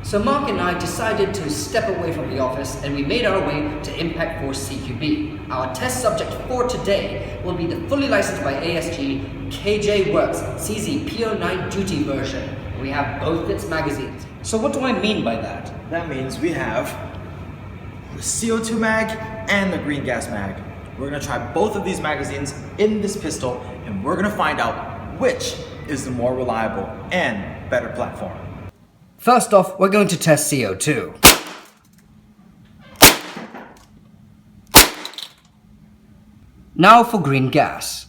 So Mark and I decided to step away from the office and we made our way to Impact Force CQB. Our test subject for today will be the fully licensed by ASG KJ Works CZ PO9 duty version. We have both its magazines. So what do I mean by that? That means we have the CO2 mag and the green gas mag. We're gonna try both of these magazines in this pistol and we're gonna find out which is the more reliable and better platform. First off, we're going to test CO2. Now for green gas.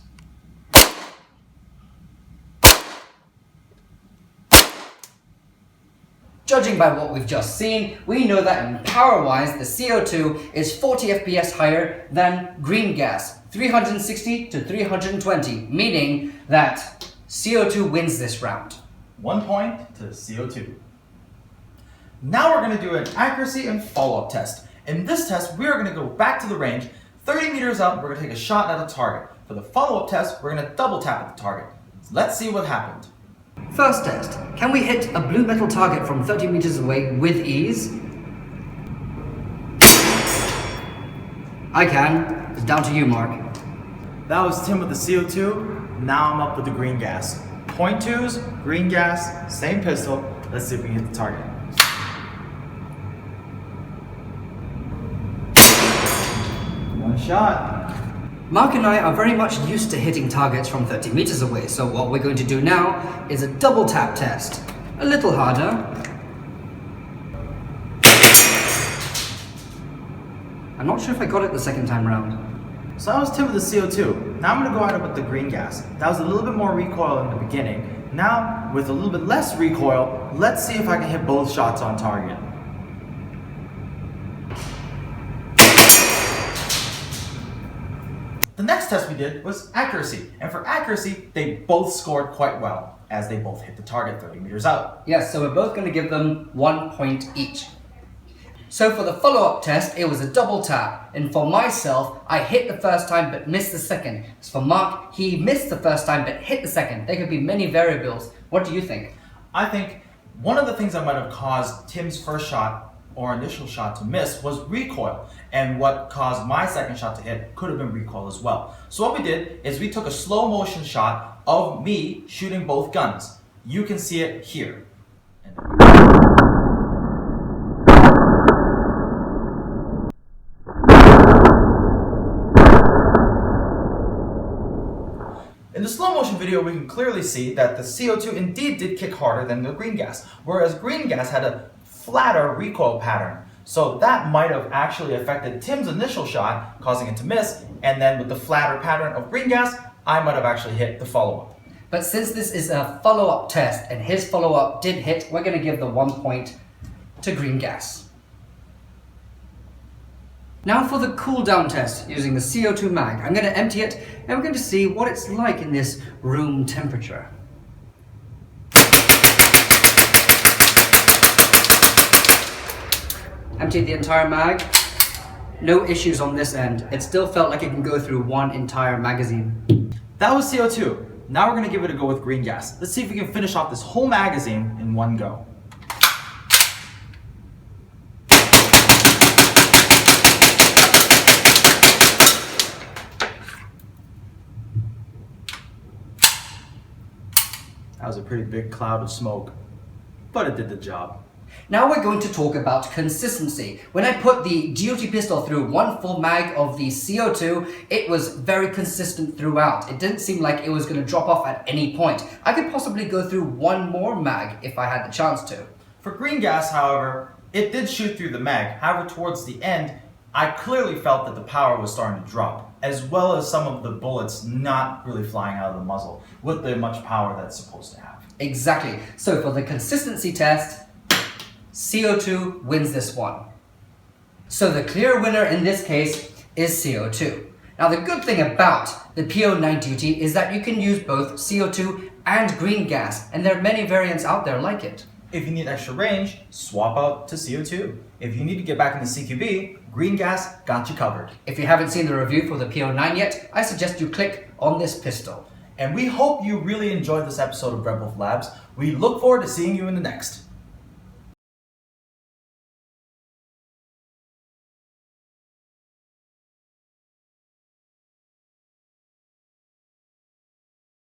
Judging by what we've just seen, we know that in power-wise, the CO2 is 40 FPS higher than green gas, 360 to 320, meaning that CO2 wins this round. 1 point to CO2. Now we're going to do an accuracy and follow-up test. In this test, we are going to go back to the range, 30 meters out, we're going to take a shot at a target. For the follow-up test, we're going to double tap at the target. So let's see what happened. First test, can we hit a blue metal target from 30 meters away with ease? I can. It's down to you, Mark. That was Tim with the CO2. Now I'm up with the green gas. .2s, green gas, same pistol. Let's see if we can hit the target. One shot. Mark and I are very much used to hitting targets from 30 meters away, so what we're going to do now is a double tap test. A little harder. I'm not sure if I got it the second time round. So that was Tim with the CO2. Now I'm going to go at it with the green gas. That was a little bit more recoil in the beginning. Now, with a little bit less recoil, let's see if I can hit both shots on target. The next test we did was accuracy, and for accuracy, they both scored quite well, as they both hit the target 30 meters out. Yes, so we're both going to give them 1 point each. So for the follow-up test, it was a double tap, and for myself, I hit the first time but missed the second. As for Mark, he missed the first time but hit the second. There could be many variables. What do you think? I think one of the things that might have caused Tim's first shot or initial shot to miss was recoil, and what caused my second shot to hit could have been recoil as well. So what we did is we took a slow motion shot of me shooting both guns. You can see it here. In the slow motion video, we can clearly see that the CO2 indeed did kick harder than the green gas, whereas green gas had a flatter recoil pattern. So that might have actually affected Tim's initial shot, causing it to miss, and then with the flatter pattern of green gas, I might have actually hit the follow-up. But since this is a follow-up test and his follow-up did hit, we're going to give the 1 point to green gas. Now for the cooldown test using the CO2 mag. I'm going to empty it and we're going to see what it's like in this room temperature. Emptied the entire mag. No issues on this end. It still felt like it can go through one entire magazine. That was CO2. Now we're going to give it a go with green gas. Let's see if we can finish off this whole magazine in one go. That was a pretty big cloud of smoke, but it did the job. Now we're going to talk about consistency. When I put the duty pistol through one full mag of the CO2, it was very consistent throughout. It didn't seem like it was going to drop off at any point. I could possibly go through one more mag if I had the chance to. For green gas, however, it did shoot through the mag. However, towards the end, I clearly felt that the power was starting to drop, as well as some of the bullets not really flying out of the muzzle with the much power that's supposed to have. Exactly. So for the consistency test, CO2 wins this one. So the clear winner in this case is CO2. Now the good thing about the PO9 duty is that you can use both CO2 and green gas, and there are many variants out there like it. If you need extra range, swap out to CO2. If you need to get back into CQB, green gas got you covered. If you haven't seen the review for the PO9 yet, I suggest you click on this pistol. And we hope you really enjoyed this episode of RedWolf Labs. We look forward to seeing you in the next.